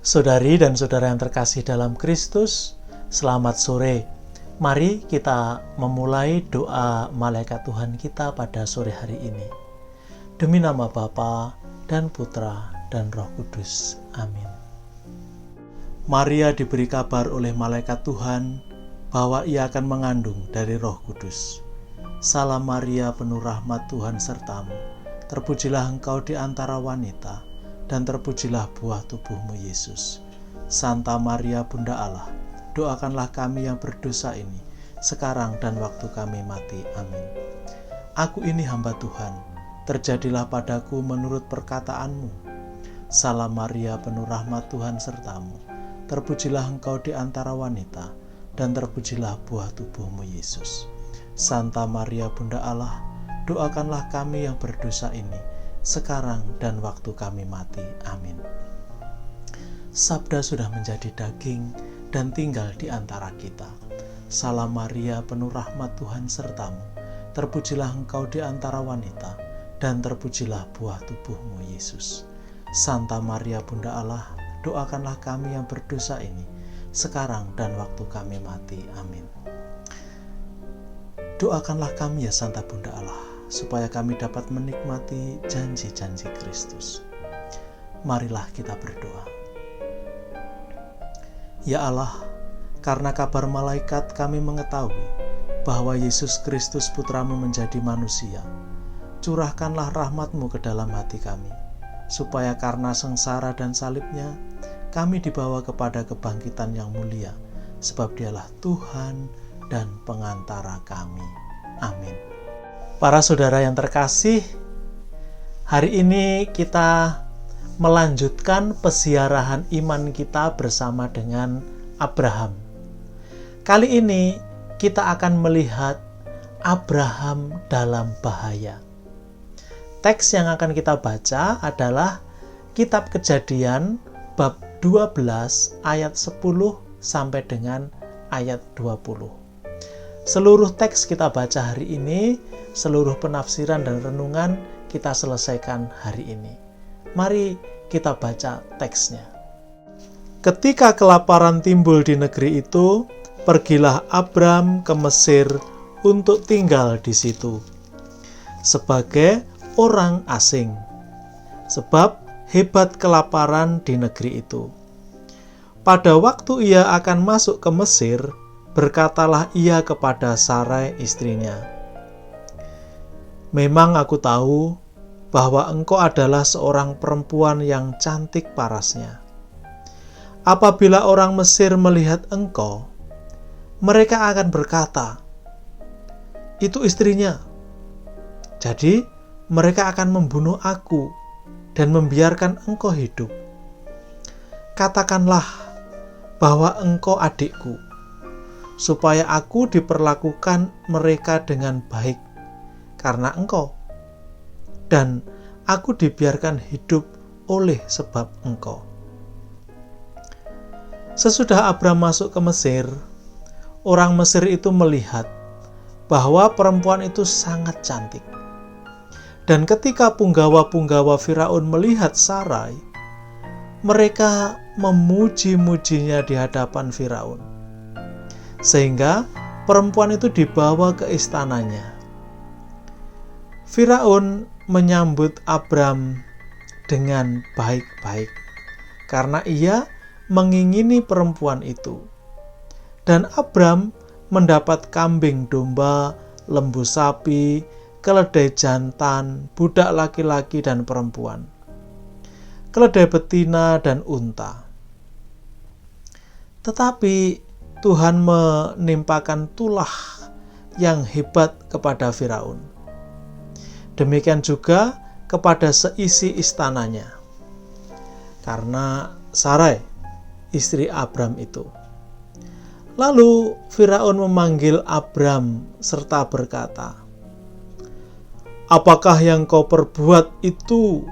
Saudari dan saudara yang terkasih dalam Kristus, selamat sore. Mari kita memulai doa malaikat Tuhan kita pada sore hari ini. Demi nama Bapa dan Putra dan Roh Kudus. Amin. Maria diberi kabar oleh malaikat Tuhan bahwa ia akan mengandung dari Roh Kudus. Salam Maria, penuh rahmat, Tuhan sertamu. Terpujilah engkau di antara wanita, dan terpujilah buah tubuhmu Yesus. Santa Maria Bunda Allah, doakanlah kami yang berdosa ini, sekarang dan waktu kami mati. Amin. Aku ini hamba Tuhan, terjadilah padaku menurut perkataanmu. Salam Maria, penuh rahmat, Tuhan sertamu. Terpujilah engkau di antara wanita, dan terpujilah buah tubuhmu Yesus. Santa Maria Bunda Allah, doakanlah kami yang berdosa ini, sekarang dan waktu kami mati. Amin. Sabda sudah menjadi daging dan tinggal di antara kita. Salam Maria, penuh rahmat, Tuhan sertamu. Terpujilah engkau di antara wanita, dan terpujilah buah tubuhmu Yesus. Santa Maria Bunda Allah, doakanlah kami yang berdosa ini, sekarang dan waktu kami mati. Amin. Doakanlah kami ya Santa Bunda Allah, supaya kami dapat menikmati janji-janji Kristus. Marilah kita berdoa. Ya Allah, karena kabar malaikat kami mengetahui bahwa Yesus Kristus Putramu menjadi manusia. Curahkanlah rahmat-Mu ke dalam hati kami, supaya karena sengsara dan salibnya, kami dibawa kepada kebangkitan yang mulia, sebab Dialah Tuhan dan pengantara kami. Amin. Para saudara yang terkasih, hari ini kita melanjutkan pesiarahan iman kita bersama dengan Abraham. Kali ini kita akan melihat Abraham dalam bahaya. Teks yang akan kita baca adalah Kitab Kejadian bab 12 ayat 10 sampai dengan ayat 20. Seluruh teks kita baca hari ini, seluruh penafsiran dan renungan kita selesaikan hari ini. Mari kita baca teksnya. Ketika kelaparan timbul di negeri itu, pergilah Abram ke Mesir untuk tinggal di situ sebagai orang asing, sebab hebat kelaparan di negeri itu. Pada waktu ia akan masuk ke Mesir, berkatalah ia kepada Sarai istrinya, "Memang aku tahu bahwa engkau adalah seorang perempuan yang cantik parasnya. Apabila orang Mesir melihat engkau, mereka akan berkata, 'Itu istrinya.' Jadi mereka akan membunuh aku dan membiarkan engkau hidup. Katakanlah bahwa engkau adikku, supaya aku diperlakukan mereka dengan baik karena engkau, dan aku dibiarkan hidup oleh sebab engkau." Sesudah Abram masuk ke Mesir, orang Mesir itu melihat bahwa perempuan itu sangat cantik. Dan ketika punggawa-punggawa Firaun melihat Sarai, mereka memuji-mujinya di hadapan Firaun, sehingga perempuan itu dibawa ke istananya. Firaun menyambut Abram dengan baik-baik karena ia mengingini perempuan itu. Dan Abram mendapat kambing domba, lembu sapi, keledai jantan, budak laki-laki dan perempuan, keledai betina dan unta. Tetapi Tuhan menimpakan tulah yang hebat kepada Firaun. Demikian juga kepada seisi istananya, karena Sarai, istri Abram itu. Lalu Firaun memanggil Abram serta berkata, "Apakah yang kau perbuat itu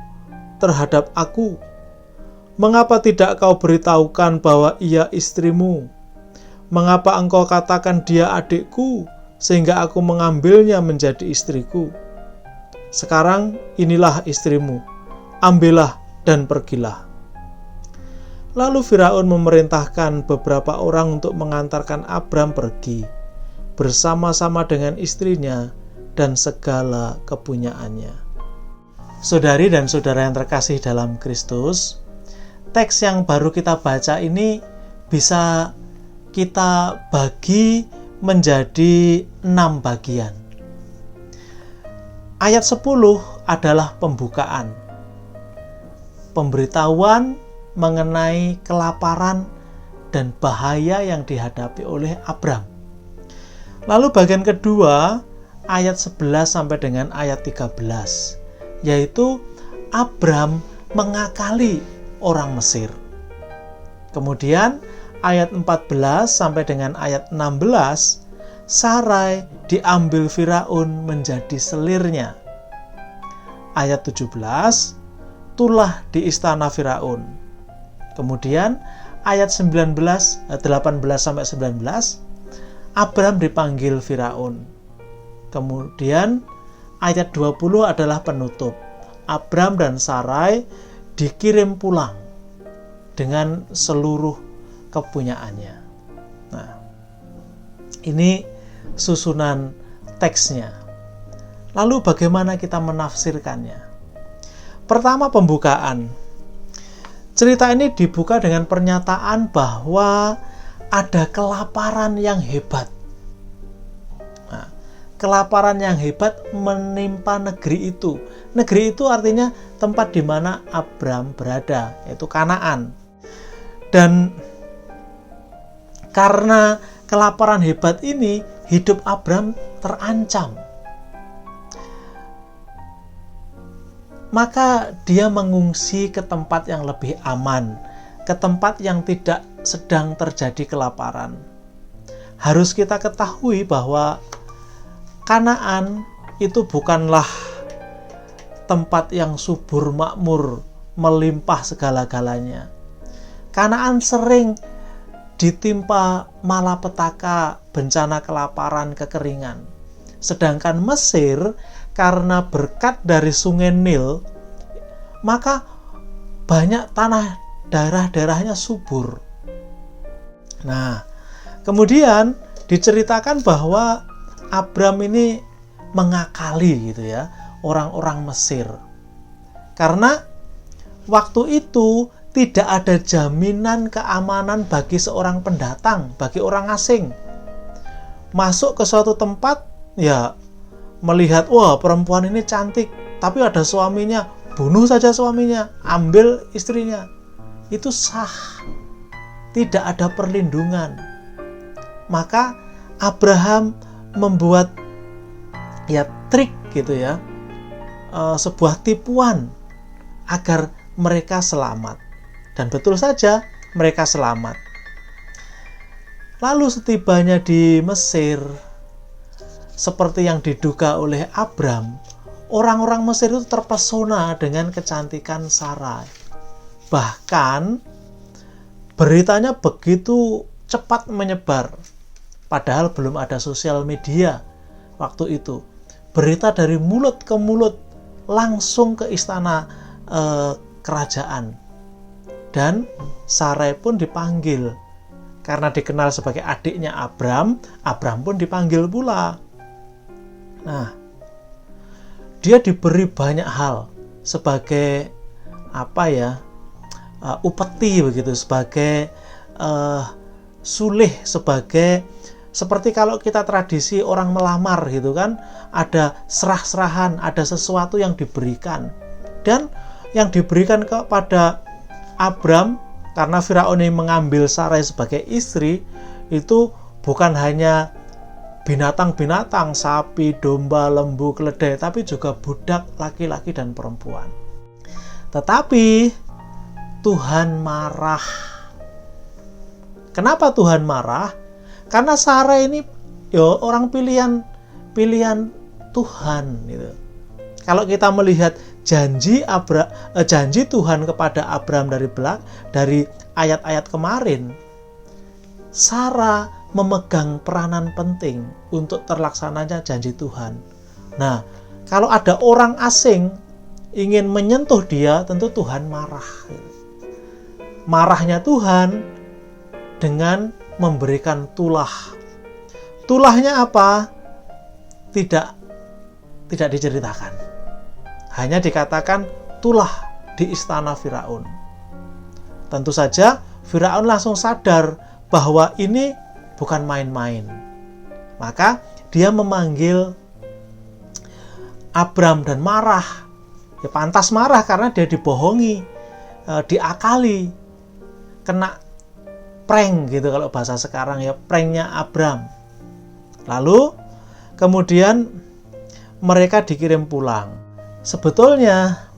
terhadap aku? Mengapa tidak kau beritahukan bahwa ia istrimu? Mengapa engkau katakan dia adikku, sehingga aku mengambilnya menjadi istriku? Sekarang inilah istrimu, ambillah dan pergilah." Lalu Firaun memerintahkan beberapa orang untuk mengantarkan Abram pergi bersama-sama dengan istrinya dan segala kepunyaannya. Saudari dan saudara yang terkasih dalam Kristus, teks yang baru kita baca ini bisa kita bagi menjadi 6 bagian. Ayat 10 adalah pembukaan, pemberitahuan mengenai kelaparan dan bahaya yang dihadapi oleh Abram. Lalu bagian kedua, ayat 11 sampai dengan ayat 13, yaitu Abram mengakali orang Mesir. Kemudian ayat 14 sampai dengan ayat 16, Sarai diambil Firaun menjadi selirnya. Ayat 17, tulah di istana Firaun. Kemudian ayat 18 sampai 19, Abram dipanggil Firaun. Kemudian ayat 20 adalah penutup. Abram dan Sarai dikirim pulang dengan seluruh kepunyaannya. Nah, ini susunan teksnya. Lalu bagaimana kita menafsirkannya? Pertama, pembukaan. Cerita ini dibuka dengan pernyataan bahwa ada kelaparan yang hebat. Nah, kelaparan yang hebat menimpa negeri itu. Negeri itu artinya tempat di mana Abram berada, yaitu Kanaan. Dan karena kelaparan hebat ini, hidup Abram terancam. Maka dia mengungsi ke tempat yang lebih aman, ke tempat yang tidak sedang terjadi kelaparan. Harus kita ketahui bahwa Kanaan itu bukanlah tempat yang subur makmur, melimpah segala-galanya. Kanaan sering ditimpa malapetaka, bencana kelaparan, kekeringan. Sedangkan Mesir, karena berkat dari sungai Nil, maka banyak tanah daerah-daerahnya subur. Nah, kemudian diceritakan bahwa Abram ini mengakali gitu ya, orang-orang Mesir. Karena waktu itu tidak ada jaminan keamanan bagi seorang pendatang, bagi orang asing. Masuk ke suatu tempat, ya melihat, wah perempuan ini cantik, tapi ada suaminya, bunuh saja suaminya, ambil istrinya. Itu sah, tidak ada perlindungan. Maka Abraham membuat ya trik gitu ya, sebuah tipuan agar mereka selamat. Dan betul saja mereka selamat. Lalu setibanya di Mesir, seperti yang diduga oleh Abram, orang-orang Mesir itu terpesona dengan kecantikan Sarai. Bahkan beritanya begitu cepat menyebar, padahal belum ada sosial media waktu itu. Berita dari mulut ke mulut langsung ke istana kerajaan. Dan Sarai pun dipanggil. Karena dikenal sebagai adiknya Abram, Abram pun dipanggil pula. Nah, dia diberi banyak hal sebagai upeti begitu, sebagai sulih, sebagai seperti kalau kita tradisi orang melamar gitu kan, ada serah-serahan, ada sesuatu yang diberikan. Dan yang diberikan kepada Abram, karena Firaun ini mengambil Sarai sebagai istri, itu bukan hanya binatang-binatang, sapi, domba, lembu, keledai, tapi juga budak laki-laki dan perempuan. Tetapi Tuhan marah. Kenapa Tuhan marah? Karena Sarai ini orang pilihan Tuhan gitu. Kalau kita melihat janji Tuhan kepada Abram dari ayat-ayat kemarin, Sarah memegang peranan penting untuk terlaksananya janji Tuhan. Nah, kalau ada orang asing ingin menyentuh dia, tentu Tuhan marah. marahnya Tuhan dengan memberikan tulah. Tulahnya apa? Tidak diceritakan. Hanya dikatakan tulah di istana Firaun. Tentu saja Firaun langsung sadar bahwa ini bukan main-main. Maka dia memanggil Abram dan marah. Ya pantas marah karena dia dibohongi, diakali, kena prank gitu kalau bahasa sekarang ya, pranknya Abram. Lalu kemudian mereka dikirim pulang. Sebetulnya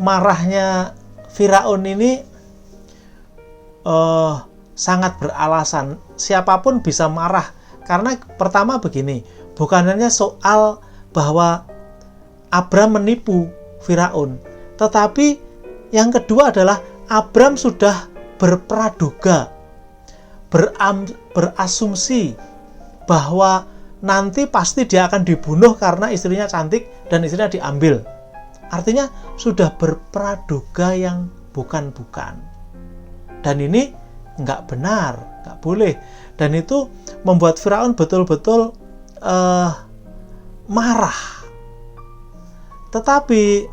marahnya Firaun ini sangat beralasan. Siapapun bisa marah karena pertama begini, bukan hanya soal bahwa Abram menipu Firaun, tetapi yang kedua adalah Abram sudah berpraduga, berasumsi bahwa nanti pasti dia akan dibunuh karena istrinya cantik dan istrinya diambil. Artinya sudah berpraduga yang bukan-bukan. Dan ini nggak benar, nggak boleh. Dan itu membuat Firaun betul-betul marah. Tetapi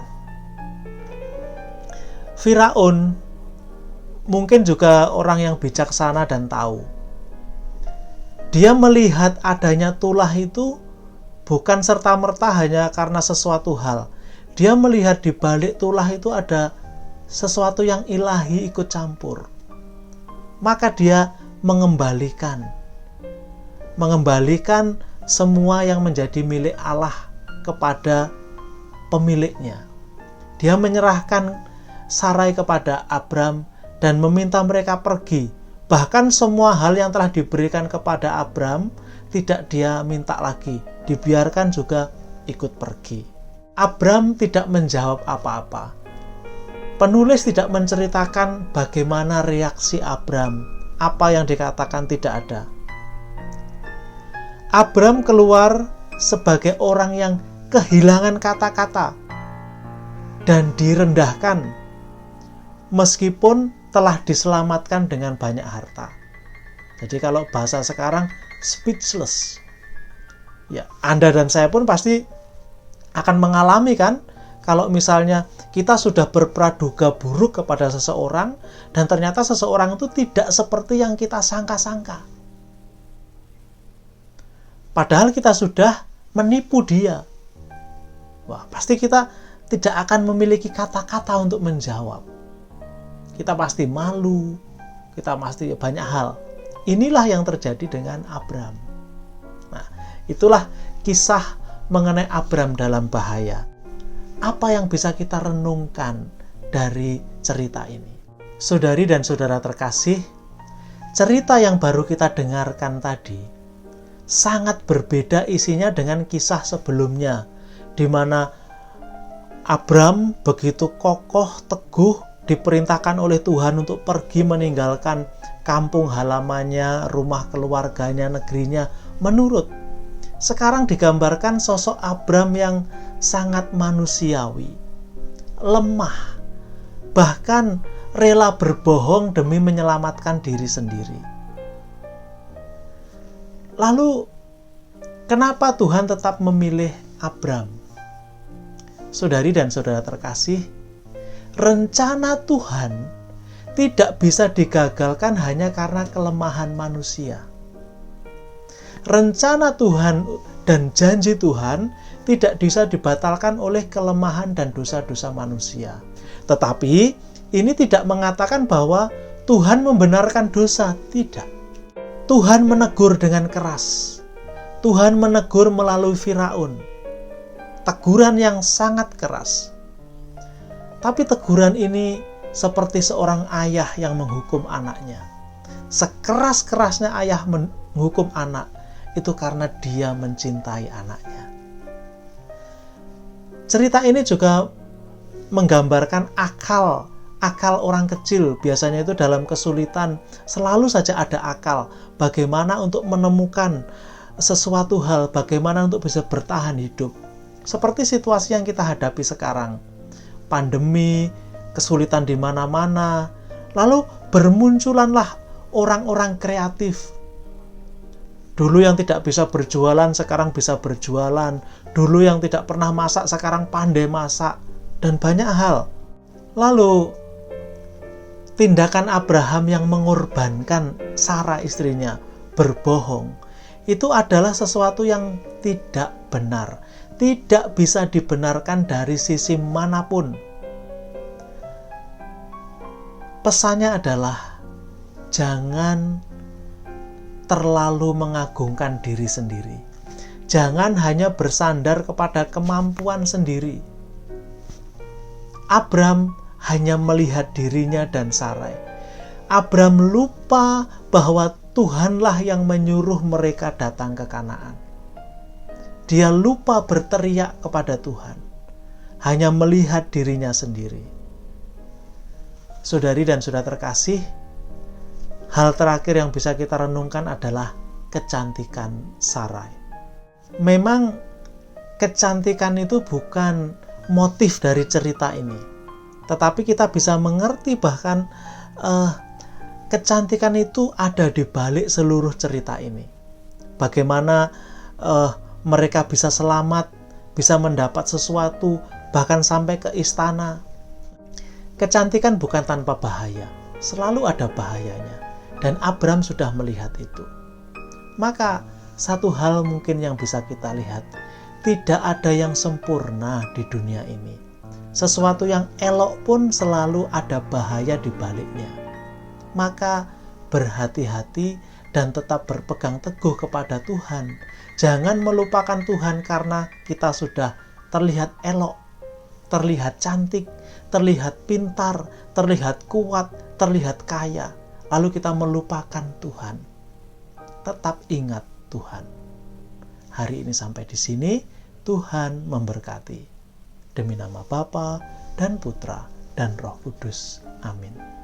Firaun mungkin juga orang yang bijaksana dan tahu. Dia melihat adanya tulah itu bukan serta-merta hanya karena sesuatu hal. Dia melihat di balik tulah itu ada sesuatu yang ilahi ikut campur. Maka dia mengembalikan semua yang menjadi milik Allah kepada pemiliknya. Dia menyerahkan Sarai kepada Abram dan meminta mereka pergi. Bahkan semua hal yang telah diberikan kepada Abram tidak dia minta lagi, dibiarkan juga ikut pergi. Abram tidak menjawab apa-apa. Penulis tidak menceritakan bagaimana reaksi Abram. Apa yang dikatakan tidak ada. Abram keluar sebagai orang yang kehilangan kata-kata dan direndahkan meskipun telah diselamatkan dengan banyak harta. Jadi kalau bahasa sekarang speechless. Ya, Anda dan saya pun pasti akan mengalami kan, kalau misalnya kita sudah berpraduga buruk kepada seseorang dan ternyata seseorang itu tidak seperti yang kita sangka-sangka. Padahal kita sudah menipu dia. Wah, pasti kita tidak akan memiliki kata-kata untuk menjawab. Kita pasti malu, kita pasti banyak hal. Inilah yang terjadi dengan Abram. Nah, itulah kisah mengenai Abram dalam bahaya. Apa yang bisa kita renungkan dari cerita ini? Saudari dan saudara terkasih, cerita yang baru kita dengarkan tadi sangat berbeda isinya dengan kisah sebelumnya, di mana Abram begitu kokoh, teguh, diperintahkan oleh Tuhan untuk pergi meninggalkan kampung halamannya, rumah keluarganya, negerinya, menurut. Sekarang digambarkan sosok Abram yang sangat manusiawi, lemah, bahkan rela berbohong demi menyelamatkan diri sendiri. Lalu, kenapa Tuhan tetap memilih Abram? Saudari dan saudara terkasih, rencana Tuhan tidak bisa digagalkan hanya karena kelemahan manusia. Rencana Tuhan dan janji Tuhan tidak bisa dibatalkan oleh kelemahan dan dosa-dosa manusia. Tetapi ini tidak mengatakan bahwa Tuhan membenarkan dosa, tidak. Tuhan menegur dengan keras. Tuhan menegur melalui Firaun. Teguran yang sangat keras. Tapi teguran ini seperti seorang ayah yang menghukum anaknya. Sekeras-kerasnya ayah menghukum anak, itu karena dia mencintai anaknya. Cerita ini juga menggambarkan akal orang kecil. Biasanya itu dalam kesulitan selalu saja ada akal. Bagaimana untuk menemukan sesuatu hal, bagaimana untuk bisa bertahan hidup. Seperti situasi yang kita hadapi sekarang. Pandemi, kesulitan di mana-mana, Lalu bermunculanlah orang-orang kreatif. Dulu yang tidak bisa berjualan, sekarang bisa berjualan. Dulu yang tidak pernah masak, sekarang pandai masak. Dan banyak hal. Lalu, tindakan Abraham yang mengorbankan Sarah istrinya, berbohong, itu adalah sesuatu yang tidak benar. Tidak bisa dibenarkan dari sisi manapun. Pesannya adalah, jangan terlalu mengagungkan diri sendiri. Jangan hanya bersandar kepada kemampuan sendiri. Abram hanya melihat dirinya dan Sarai. Abram lupa bahwa Tuhanlah yang menyuruh mereka datang ke Kanaan. Dia lupa berteriak kepada Tuhan. Hanya melihat dirinya sendiri. Saudari dan saudara terkasih, hal terakhir yang bisa kita renungkan adalah kecantikan Sarai. Memang kecantikan itu bukan motif dari cerita ini, tetapi kita bisa mengerti bahkan kecantikan itu ada di balik seluruh cerita ini. Bagaimana mereka bisa selamat, bisa mendapat sesuatu, bahkan sampai ke istana. Kecantikan bukan tanpa bahaya, selalu ada bahayanya. Dan Abram sudah melihat itu. Maka satu hal mungkin yang bisa kita lihat, tidak ada yang sempurna di dunia ini. Sesuatu yang elok pun selalu ada bahaya di baliknya. Maka berhati-hati dan tetap berpegang teguh kepada Tuhan. Jangan melupakan Tuhan karena kita sudah terlihat elok, terlihat cantik, terlihat pintar, terlihat kuat, terlihat kaya. Lalu kita melupakan Tuhan. Tetap ingat Tuhan. Hari ini sampai di sini. Tuhan memberkati. Demi nama Bapa dan Putra dan Roh Kudus. Amin.